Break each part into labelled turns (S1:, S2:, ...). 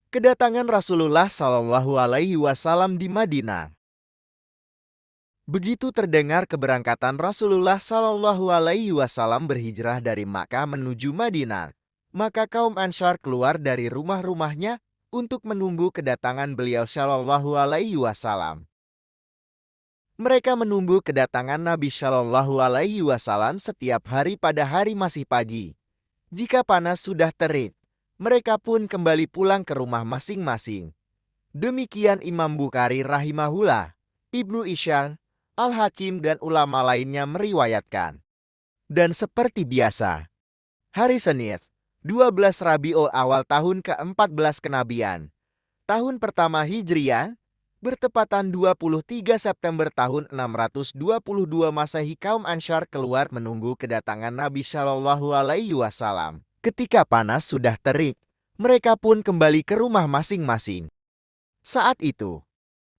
S1: Kedatangan Rasulullah Shallallahu Alaihi Wasallam di Madinah. Begitu terdengar keberangkatan Rasulullah Shallallahu Alaihi Wasallam berhijrah dari Makkah menuju Madinah, maka kaum Ansyar keluar dari rumah-rumahnya untuk menunggu kedatangan beliau Shallallahu Alaihi Wasallam. Mereka menunggu kedatangan Nabi Shallallahu Alaihi Wasallam setiap hari pada hari masih pagi. Jika panas sudah terik, mereka pun kembali pulang ke rumah masing-masing. Demikian Imam Bukhari rahimahullah, Ibnu Isyam, Al-Hakim dan ulama lainnya meriwayatkan. Dan seperti biasa, hari Senin, 12 Rabiul Awal tahun ke-14 kenabian, tahun pertama Hijriah, bertepatan 23 September tahun 622 Masehi, kaum Ansyar keluar menunggu kedatangan Nabi Shallallahu Alaihi Wasallam. Ketika panas sudah terik, mereka pun kembali ke rumah masing-masing. Saat itu,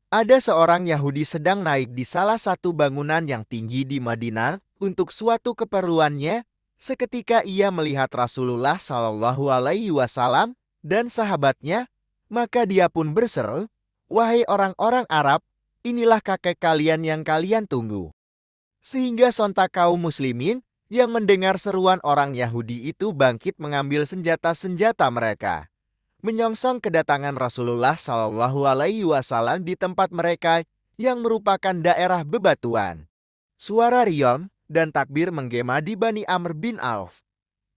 S1: ada seorang Yahudi sedang naik di salah satu bangunan yang tinggi di Madinah untuk suatu keperluannya. Seketika ia melihat Rasulullah Shallallahu Alaihi Wasallam dan sahabatnya, maka dia pun berseru, "Wahai orang-orang Arab, inilah kakek kalian yang kalian tunggu." Sehingga sontak kaum muslimin yang mendengar seruan orang Yahudi itu bangkit mengambil senjata-senjata mereka, menyongsong kedatangan Rasulullah Shallallahu Alaihi Wasallam di tempat mereka yang merupakan daerah bebatuan. Suara riom dan takbir menggema di Bani Amr bin Auf.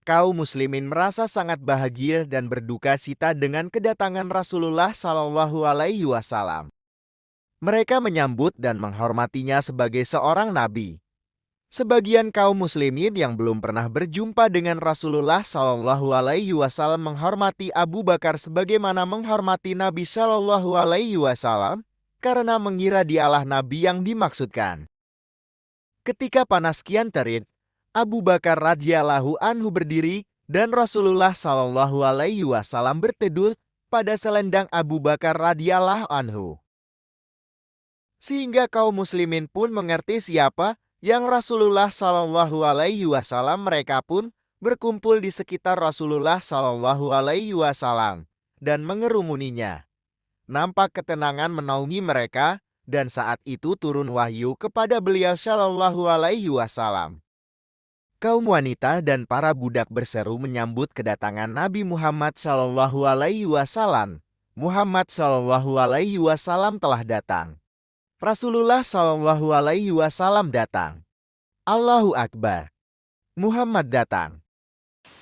S1: Kaum muslimin merasa sangat bahagia dan berduka cita dengan kedatangan Rasulullah Shallallahu Alaihi Wasallam. Mereka menyambut dan menghormatinya sebagai seorang nabi. Sebagian kaum muslimin yang belum pernah berjumpa dengan Rasulullah Shallallahu Alaihi Wasallam menghormati Abu Bakar sebagaimana menghormati Nabi Shallallahu Alaihi Wasallam karena mengira dialah nabi yang dimaksudkan. Ketika panas kian terik, Abu Bakar radhiyallahu anhu berdiri dan Rasulullah Shallallahu Alaihi Wasallam berteduh pada selendang Abu Bakar radhiyallahu anhu. Sehingga kaum muslimin pun mengerti siapa yang Rasulullah Shallallahu Alaihi Wasallam. Mereka pun berkumpul di sekitar Rasulullah Shallallahu Alaihi Wasallam dan mengerumuninya. Nampak ketenangan menaungi mereka, dan saat itu turun wahyu kepada beliau Shallallahu Alaihi Wasallam. Kaum wanita dan para budak berseru menyambut kedatangan Nabi Muhammad Shallallahu Alaihi Wasallam. Muhammad Shallallahu Alaihi Wasallam telah datang. Rasulullah Shallallahu Alaihi Wasallam datang. Allahu Akbar. Muhammad datang.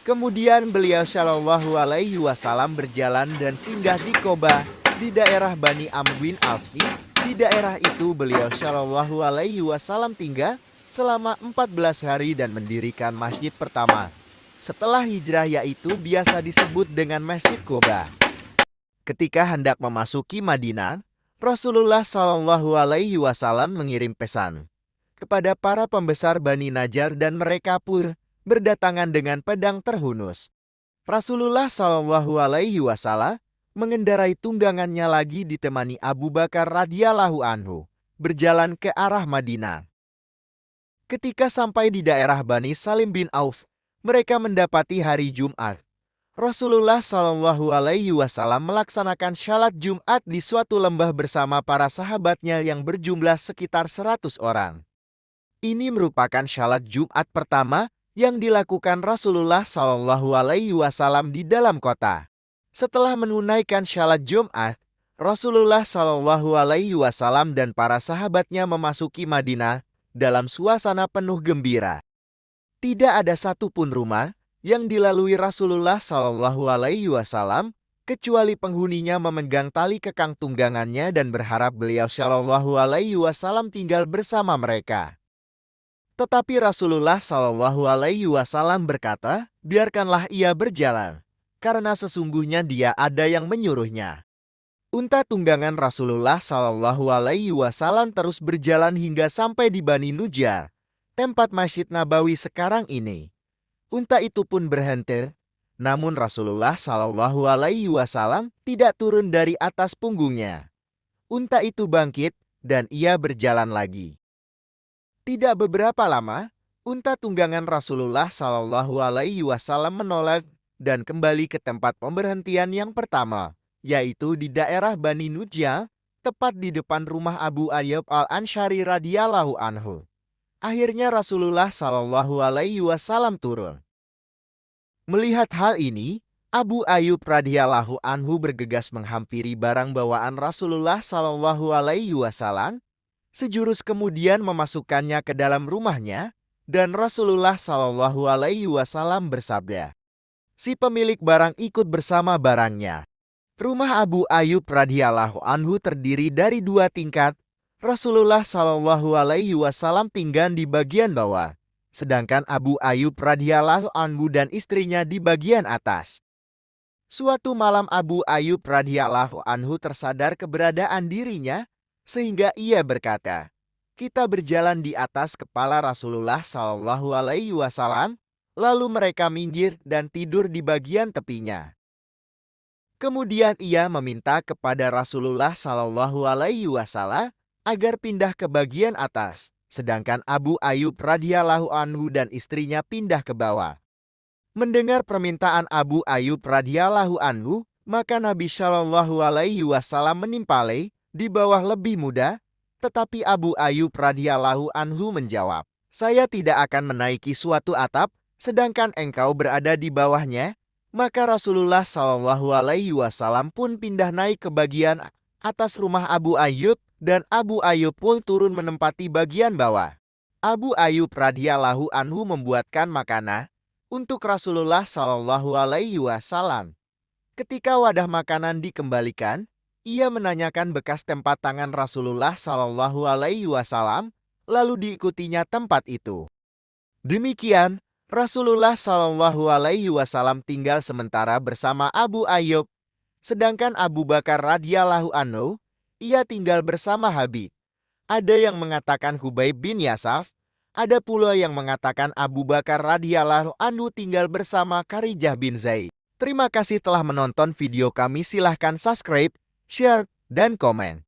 S1: Kemudian beliau Shallallahu Alaihi Wasallam berjalan dan singgah di Qoba, di daerah Bani Amr bin Auf. Di daerah itu beliau Shallallahu Alaihi Wasallam tinggal selama 14 hari dan mendirikan masjid pertama setelah hijrah, yaitu biasa disebut dengan Masjid Qoba. Ketika hendak memasuki Madinah, Rasulullah Shallallahu Alaihi Wasallam mengirim pesan kepada para pembesar Bani Najjar dan mereka pun berdatangan dengan pedang terhunus. Rasulullah Shallallahu Alaihi Wasallam mengendarai tunggangannya lagi ditemani Abu Bakar radhiyallahu anhu berjalan ke arah Madinah. Ketika sampai di daerah Bani Salim bin Auf, mereka mendapati hari Jumat. Rasulullah Shallallahu Alaihi Wasallam melaksanakan syalat Jumat di suatu lembah bersama para sahabatnya yang berjumlah sekitar 100 orang. Ini merupakan syalat Jumat pertama yang dilakukan Rasulullah Shallallahu Alaihi Wasallam di dalam kota. Setelah menunaikan syalat Jumat, Rasulullah Shallallahu Alaihi Wasallam dan para sahabatnya memasuki Madinah dalam suasana penuh gembira. Tidak ada satupun rumah yang dilalui Rasulullah Shallallahu Alaihi Wasallam kecuali penghuninya memegang tali kekang tunggangannya dan berharap beliau Shallallahu Alaihi Wasallam tinggal bersama mereka. Tetapi Rasulullah Shallallahu Alaihi Wasallam berkata, "Biarkanlah ia berjalan, karena sesungguhnya dia ada yang menyuruhnya." Unta tunggangan Rasulullah Shallallahu Alaihi Wasallam terus berjalan hingga sampai di Bani Najjar, tempat Masjid Nabawi sekarang ini. Unta itu pun berhenti, namun Rasulullah Shallallahu Alaihi Wasallam tidak turun dari atas punggungnya. Unta itu bangkit dan ia berjalan lagi. Tidak beberapa lama, unta tunggangan Rasulullah Shallallahu Alaihi Wasallam menoleh dan kembali ke tempat pemberhentian yang pertama. yaitu di daerah Bani Nujja, tepat di depan rumah Abu Ayyub Al-Ansyari radhiyallahu anhu. Akhirnya Rasulullah Shallallahu Alaihi Wasallam turun. Melihat hal ini, Abu Ayyub radhiyallahu anhu bergegas menghampiri barang bawaan Rasulullah Shallallahu Alaihi Wasallam, sejurus kemudian memasukkannya ke dalam rumahnya, dan Rasulullah Shallallahu Alaihi Wasallam bersabda, "Si pemilik barang ikut bersama barangnya." Rumah Abu Ayyub radhiyallahu anhu terdiri dari 2 tingkat. Rasulullah Shallallahu Alaihi Wasallam tinggal di bagian bawah, sedangkan Abu Ayyub radhiyallahu anhu dan istrinya di bagian atas. Suatu malam Abu Ayyub radhiyallahu anhu tersadar keberadaan dirinya, sehingga ia berkata, "Kita berjalan di atas kepala Rasulullah Shallallahu Alaihi Wasallam, lalu mereka minggir dan tidur di bagian tepinya." Kemudian ia meminta kepada Rasulullah Shallallahu Alaihi Wasallam agar pindah ke bagian atas, sedangkan Abu Ayyub radhiyallahu anhu dan istrinya pindah ke bawah. Mendengar permintaan Abu Ayyub radhiyallahu anhu, maka Nabi Shallallahu Alaihi Wasallam menimpalai di bawah lebih mudah, tetapi Abu Ayyub radhiyallahu anhu menjawab, "Saya tidak akan menaiki suatu atap, sedangkan engkau berada di bawahnya." Maka Rasulullah Shallallahu Alaihi Wasallam pun pindah naik ke bagian atas rumah Abu Ayyub, dan Abu Ayyub pun turun menempati bagian bawah. Abu Ayyub radhiyallahu anhu membuatkan makanan untuk Rasulullah Shallallahu Alaihi Wasallam. Ketika wadah makanan dikembalikan, ia menanyakan bekas tempat tangan Rasulullah Shallallahu Alaihi Wasallam, lalu diikutinya tempat itu. Demikian, Rasulullah Shallallahu Alaihi Wasallam tinggal sementara bersama Abu Ayyub, sedangkan Abu Bakar radhiyallahu anhu, ia tinggal bersama Habib. Ada yang mengatakan Hubaib bin Yasaf, ada pula yang mengatakan Abu Bakar radhiyallahu anhu tinggal bersama Kharijah bin Zaid. Terima kasih telah menonton video kami, silahkan subscribe, share, dan komen.